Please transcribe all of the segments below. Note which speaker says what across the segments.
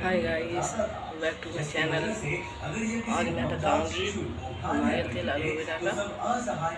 Speaker 1: Hi guys, back to my channel. आज मैं बताऊंगी हमारे तेल एलोवेरा का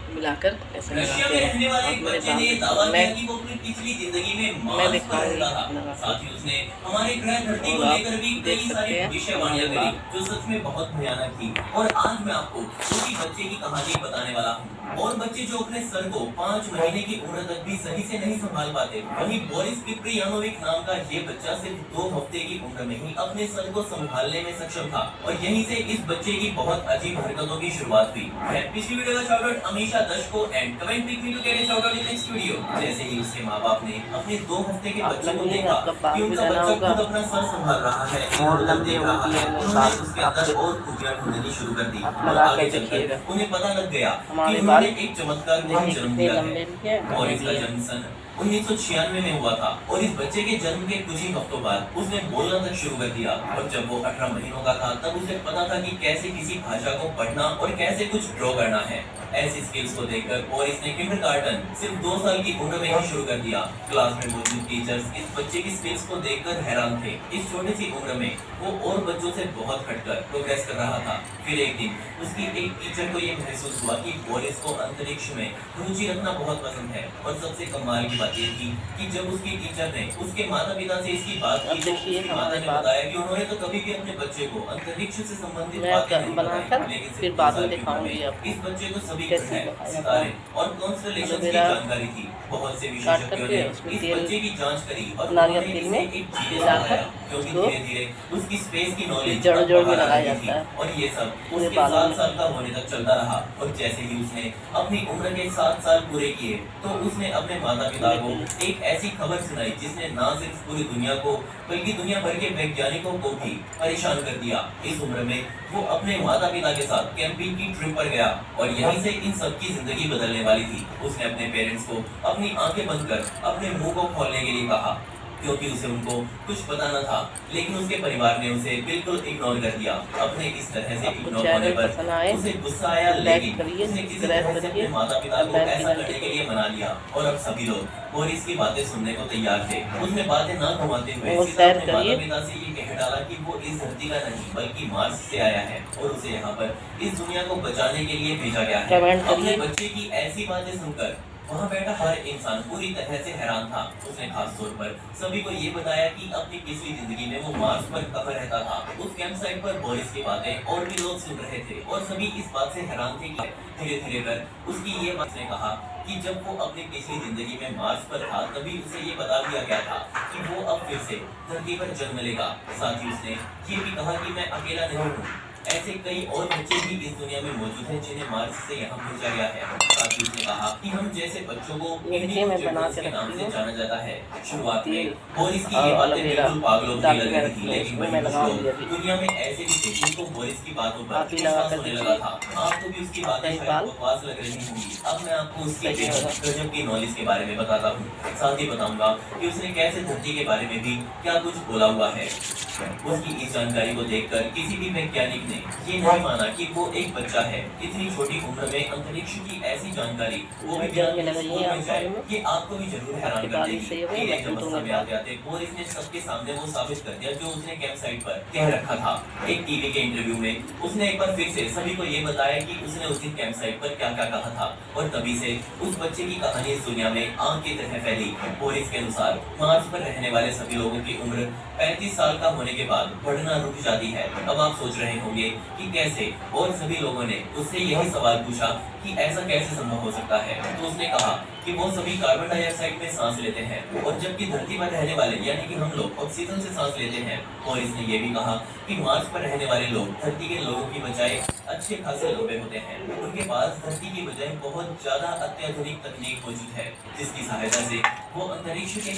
Speaker 1: मिलाकर कैसे
Speaker 2: रशिया
Speaker 1: लगाते
Speaker 2: में
Speaker 1: हैं।
Speaker 2: रहने वाले
Speaker 1: और
Speaker 2: एक
Speaker 1: मेरे
Speaker 2: बच्चे
Speaker 1: बाल
Speaker 2: ने
Speaker 1: देखो,
Speaker 2: दावा किया कि वो अपनी पिछली जिंदगी में
Speaker 1: मैं
Speaker 2: मार्स पर
Speaker 1: दिखाऊंगी
Speaker 2: रहता था।
Speaker 1: लगा
Speaker 2: साथ
Speaker 1: के।
Speaker 2: ही उसने हमारे ग्रह धरती
Speaker 1: और
Speaker 2: को
Speaker 1: आप
Speaker 2: लेकर भी
Speaker 1: देख
Speaker 2: कई
Speaker 1: सकते
Speaker 2: सारी
Speaker 1: हैं
Speaker 2: भविष्यवाणियां
Speaker 1: हमारे
Speaker 2: करी
Speaker 1: बाल।
Speaker 2: जो सच में बहुत भयानक थी। और आज मैं आपको उसी बच्चे की कहानी बताने वाला हूँ। और बच्चे जो अपने सर को 5 महीने की उम्र तक भी सही से नहीं संभाल पाते, वहीं बोरिस किप्रियानोविक नाम का ये बच्चा सिर्फ 2 हफ्ते की उम्र में ही अपने सर को संभालने में सक्षम था। और यहीं से इस बच्चे की बहुत अजीब हरकतों की शुरुआत हुई। पिछली वीडियो का शाउट आउट अमीशा दश को and comment pick me to get a shout out in next video. जैसे ही उसके माँ बाप ने अपने 2 हफ्ते के
Speaker 1: आप
Speaker 2: बच्चे को
Speaker 1: लंबे
Speaker 2: देखा
Speaker 1: आपका
Speaker 2: कि
Speaker 1: बाल भी
Speaker 2: उनका
Speaker 1: रहना
Speaker 2: बच्चा
Speaker 1: होगा
Speaker 2: खुद अपना सर संभाल रहा है,
Speaker 1: और
Speaker 2: इधर-उधर
Speaker 1: लंबे
Speaker 2: देख रहा
Speaker 1: होगी
Speaker 2: है,
Speaker 1: और
Speaker 2: उन्होंने
Speaker 1: बाल
Speaker 2: उसके
Speaker 1: आप
Speaker 2: अंदर और खूबियां ढूंढनी शुरू कर दी।
Speaker 1: आप
Speaker 2: और
Speaker 1: लगा
Speaker 2: आगे
Speaker 1: कर
Speaker 2: चलकर
Speaker 1: देखिएगा
Speaker 2: उन्हें पता लग गया कि
Speaker 1: हमारे
Speaker 2: उन्होंने
Speaker 1: बाल
Speaker 2: एक चमत्कार को ही
Speaker 1: देखिए
Speaker 2: जन्म
Speaker 1: कितने
Speaker 2: दिया है।
Speaker 1: लंबे भी हैं
Speaker 2: और
Speaker 1: घने
Speaker 2: इसका
Speaker 1: भी हैं।
Speaker 2: जन्म सन 1996 में हुआ था। और इस बच्चे के जन्म के कुछ ही हफ्तों बाद उसने बोलना तक शुरू कर दिया। और जब वो 18 महीनों का था तब उसे पता था कि कैसे किसी भाषा को पढ़ना और कैसे कुछ ड्रॉ करना है। ऐसी स्किल्स को देखकर बोरिस ने किंडरगार्टन सिर्फ 2 साल की उम्र में ही शुरू कर दिया। क्लास में मौजूद टीचर्स इस बच्चे की स्किल्स को देखकर हैरान थे। इस छोटी सी उम्र में वो और बच्चों से बहुत हटकर प्रोग्रेस कर रहा था। फिर एक दिन उसकी एक टीचर को ये महसूस हुआ कि बोरिस को अंतरिक्ष में रुचि रखना बहुत पसंद है। और सबसे कमाल की बात ये थी कि जब उसकी टीचर ने उसके माता पिता से इसकी बात
Speaker 1: अब
Speaker 2: की तो
Speaker 1: देखिए
Speaker 2: उसकी माता
Speaker 1: हमारे
Speaker 2: ने
Speaker 1: बाल
Speaker 2: बताया कि उन्होंने तो कभी भी अपने बच्चे को अंतरिक्ष से संबंधित बातें नहीं
Speaker 1: बनाकर
Speaker 2: बताई, लेकिन
Speaker 1: फिर
Speaker 2: सिर्फ 2
Speaker 1: बाद
Speaker 2: साल
Speaker 1: में
Speaker 2: की उम्र
Speaker 1: दिखाऊंगी
Speaker 2: में
Speaker 1: आपको
Speaker 2: इस बच्चे को सभी
Speaker 1: कैसे
Speaker 2: ग्रह,
Speaker 1: लगाया जाता
Speaker 2: सितारे
Speaker 1: है।
Speaker 2: और कॉन्स्टलेशंस की
Speaker 1: एलोवेरा
Speaker 2: जानकारी थी। बहुत से
Speaker 1: काट
Speaker 2: विशेषज्ञों
Speaker 1: करके
Speaker 2: ने
Speaker 1: उसमें
Speaker 2: इस
Speaker 1: तेल
Speaker 2: बच्चे की जांच करी और
Speaker 1: नारियल
Speaker 2: उन्होंने
Speaker 1: तेल
Speaker 2: इसे
Speaker 1: में
Speaker 2: एक जीनियस
Speaker 1: मिलाकर
Speaker 2: बताया, क्योंकि
Speaker 1: उसको
Speaker 2: धीरे-धीरे उसकी स्पेस की नॉलेज
Speaker 1: जड़
Speaker 2: अब
Speaker 1: जोड़ में
Speaker 2: बाहर आ
Speaker 1: लगाया
Speaker 2: रही थी।
Speaker 1: जाता है
Speaker 2: और ये सब
Speaker 1: पूरे
Speaker 2: उसके
Speaker 1: बालों
Speaker 2: 7
Speaker 1: में।
Speaker 2: साल का होने तक चलता रहा। और जैसे ही उसने अपनी उम्र के 7 साल पूरे किए तो उसने अपने माता पिता को एक ऐसी खबर सुनाई जिसने ना सिर्फ पूरी दुनिया को बल्कि दुनिया भर के वैज्ञानिकों को भी परेशान कर दिया। इस उम्र में वो अपने माता पिता के साथ कैंपिंग की ट्रिप पर गया और यहीं से इन सबकी जिंदगी बदलने वाली थी। उसने अपने पेरेंट्स को अपनी आंखें बंद कर अपने मुंह को खोलने के लिए कहा, क्योंकि उसे उनको कुछ पता न था। लेकिन उसके परिवार ने उसे बिल्कुल इग्नोर कर दिया। अपने इस तरह से
Speaker 1: आपको
Speaker 2: इग्नोर होने
Speaker 1: चैनल
Speaker 2: पर
Speaker 1: पसंद आए
Speaker 2: उसे गुस्सा आया,
Speaker 1: तो लाइक
Speaker 2: लेकिन
Speaker 1: करिए,
Speaker 2: उसने किसी
Speaker 1: सब्सक्राइब
Speaker 2: तरह से
Speaker 1: करिए
Speaker 2: अपने माता पिता
Speaker 1: और
Speaker 2: को
Speaker 1: बेल की
Speaker 2: ऐसा
Speaker 1: घंटी
Speaker 2: करने के
Speaker 1: को।
Speaker 2: लिए मना लिया। और अब सभी लोग बोरिस की बातें सुनने को तैयार थे। उसने बातें ना घुमाते हुए
Speaker 1: और
Speaker 2: सीधा
Speaker 1: शेयर
Speaker 2: अपने
Speaker 1: करिए।
Speaker 2: माता पिता से ये कह डाला कि वो इस धरती का नहीं बल्कि मार्स से आया है और उसे यहाँ पर इस दुनिया को बचाने के लिए भेजा गया है।
Speaker 1: कमेंट
Speaker 2: अपने
Speaker 1: करिए।
Speaker 2: बच्चे की ऐसी बातें सुनकर वहाँ बैठा हर इंसान पूरी तरह से हैरान था। उसने खास तौर पर सभी को ये बताया कि अपनी पिछली जिंदगी में वो मार्स पर कब रहता था। उस कैंप साइट पर बोरिस की बातें और भी लोग सुन रहे थे और सभी इस बात से हैरान थे कि धीरे धीरे कर उसकी ये बात ने कहा कि जब वो अपनी पिछली जिंदगी में मार्स पर था तभी उसे ये बता दिया गया था कि वो अब फिर से धरती पर जन्म लेगा। साथ ही उसने ये भी कहा कि मैं अकेला नहीं हूँ, ऐसे कई और बच्चे भी इस दुनिया में मौजूद हैं जिन्हें मार्स से यहाँ भेजा गया है। साथ ही उसने कहा कि हम जैसे बच्चों को इंडिगो चिल्ड्रंस के नाम से जाना जाता है। शुरुआत में बोरिस की ये बातें बिल्कुल पागलों की लग रही थी, लेकिन वहीं कुछ लोग दुनिया में ऐसे भी थे जिनको बोरिस की बातों पर विश्वास होने लगा था। आपको भी उसकी बातें शायद बकवास लग रही होंगी। अब मैं आपको उसकी गजब की नॉलेज के बारे में बताता हूँ। साथ ही बताऊंगा कि उसने कैसे धरती के बारे में भी क्या कुछ बोला हुआ है। उसकी इस जानकारी को देखकर किसी भी वैज्ञानिक ने ये नहीं माना कि वो एक बच्चा है। इतनी छोटी उम्र में अंतरिक्ष की ऐसी जानकारी वो भी बिना किसी स्कूल में जाए, ये आपको भी जरूर हैरान कर देगी। धीरे जब समय आते आते बोरिस ने सबके सामने वो साबित कर दिया जो उसने कैंप साइट पर कह रखा था। एक टीवी के इंटरव्यू में उसने एक बार फिर से सभी को ये बताया कि उसने उस दिन कैंप साइट पर क्या क्या कहा था। और तभी से उस बच्चे की कहानी इस दुनिया में आग की तरह फैली। बोरिस के अनुसार मार्स पर रहने वाले सभी लोगों की उम्र 35 साल का होने के बाद बढ़ना रुक जाती है। अब आप सोच रहे होंगे कि कैसे, और सभी लोगों ने उससे यही सवाल पूछा कि ऐसा कैसे संभव हो सकता है। तो उसने कहा कि वो सभी कार्बन डाइऑक्साइड में सांस लेते हैं और जबकि धरती पर रहने वाले यानी कि हम लोग ऑक्सीजन से सांस लेते हैं। और इसने ये भी कहा कि मार्स पर रहने वाले लोग धरती के लोगों की बजाय अच्छे खासे लंबे होते हैं। उनके पास धरती की बजाय बहुत ज्यादा अत्याधुनिक तकनीक मौजूद है जिसकी सहायता से वो अंतरिक्ष के